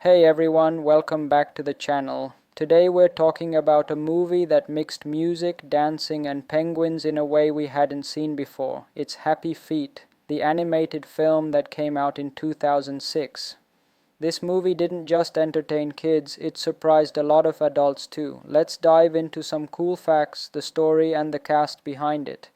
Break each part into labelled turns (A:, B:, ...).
A: Hey everyone, welcome back to the channel. Today we're talking about a movie that mixed music, dancing, and penguins in a way we hadn't seen before. It's Happy Feet, the animated film that came out in 2006. This movie didn't just entertain kids, it surprised a lot of adults too. Let's dive into some cool facts, the story, and the cast behind it.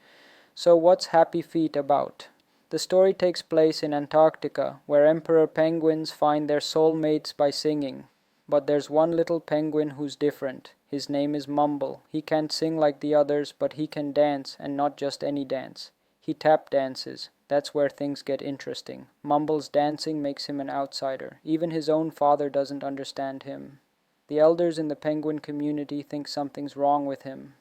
A: So, what's Happy Feet about? The story takes place in Antarctica, where emperor penguins find their soulmates by singing. But there's one little penguin who's different. His name is Mumble. He can't sing like the others, but he can dance, and not just any dance. He tap dances. That's where things get interesting. Mumble's dancing makes him an outsider. Even his own father doesn't understand him. The elders in the penguin community think something's wrong with him.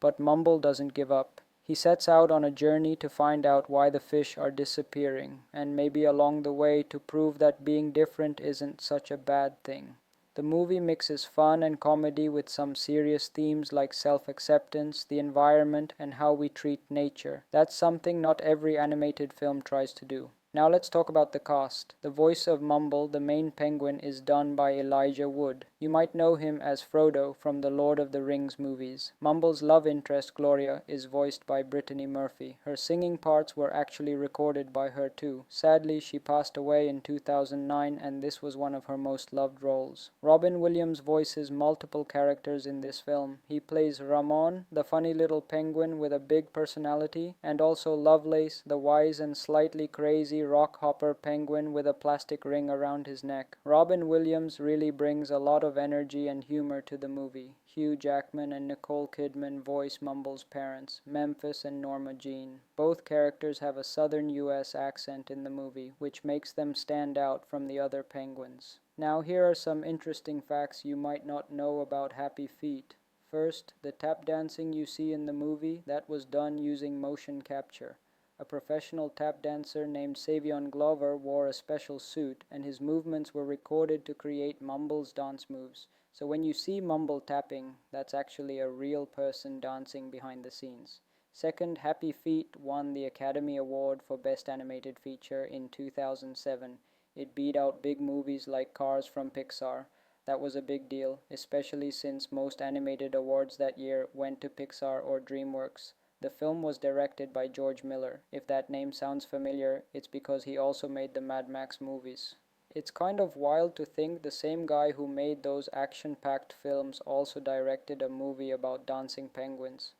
A: But Mumble doesn't give up. He sets out on a journey to find out why the fish are disappearing, and maybe along the way to prove that being different isn't such a bad thing. The movie mixes fun and comedy with some serious themes like self-acceptance, the environment, and how we treat nature. That's something not every animated film tries to do. Now let's talk about the cast. The voice of Mumble, the main penguin, is done by Elijah Wood. You might know him as Frodo from the Lord of the Rings movies. Mumble's love interest, Gloria, is voiced by Brittany Murphy. Her singing parts were actually recorded by her too. Sadly, she passed away in 2009 and this was one of her most loved roles. Robin Williams voices multiple characters in this film. He plays Ramon, the funny little penguin with a big personality, and also Lovelace, the wise and slightly crazy rock-hopper penguin with a plastic ring around his neck. Robin Williams really brings a lot of energy and humor to the movie. Hugh Jackman and Nicole Kidman voice Mumble's parents, Memphis and Norma Jean. Both characters have a southern US accent in the movie, which makes them stand out from the other penguins. Now here are some interesting facts you might not know about Happy Feet. First, the tap dancing you see in the movie, that was done using motion capture. A professional tap dancer named Savion Glover wore a special suit, and his movements were recorded to create Mumble's dance moves. So when you see Mumble tapping, that's actually a real person dancing behind the scenes. Second, Happy Feet won the Academy Award for Best Animated Feature in 2007. It beat out big movies like Cars from Pixar. That was a big deal, especially since most animated awards that year went to Pixar or DreamWorks. The film was directed by George Miller. If that name sounds familiar, it's because he also made the Mad Max movies. It's kind of wild to think the same guy who made those action-packed films also directed a movie about dancing penguins.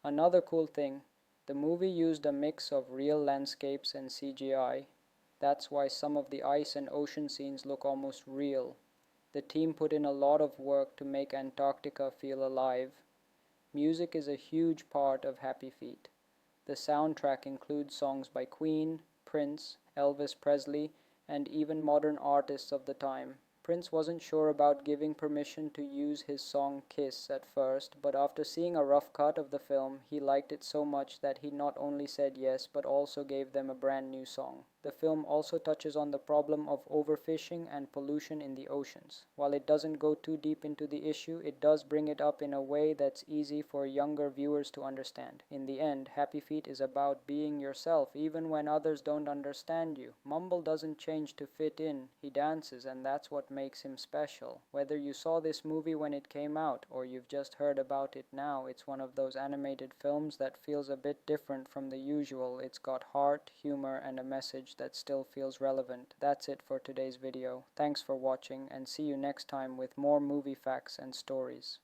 A: Another cool thing, the movie used a mix of real landscapes and CGI. That's why some of the ice and ocean scenes look almost real. The team put in a lot of work to make Antarctica feel alive. Music is a huge part of Happy Feet. The soundtrack includes songs by Queen, Prince, Elvis Presley, and even modern artists of the time. Prince wasn't sure about giving permission to use his song Kiss at first, but after seeing a rough cut of the film, he liked it so much that he not only said yes, but also gave them a brand new song. The film also touches on the problem of overfishing and pollution in the oceans. While it doesn't go too deep into the issue, it does bring it up in a way that's easy for younger viewers to understand. In the end, Happy Feet is about being yourself even when others don't understand you. Mumble doesn't change to fit in, he dances, and that's what makes him special. Whether you saw this movie when it came out or you've just heard about it now, it's one of those animated films that feels a bit different from the usual. It's got heart, humor, and a message that still feels relevant. That's it for today's video. Thanks for watching and see you next time with more movie facts and stories.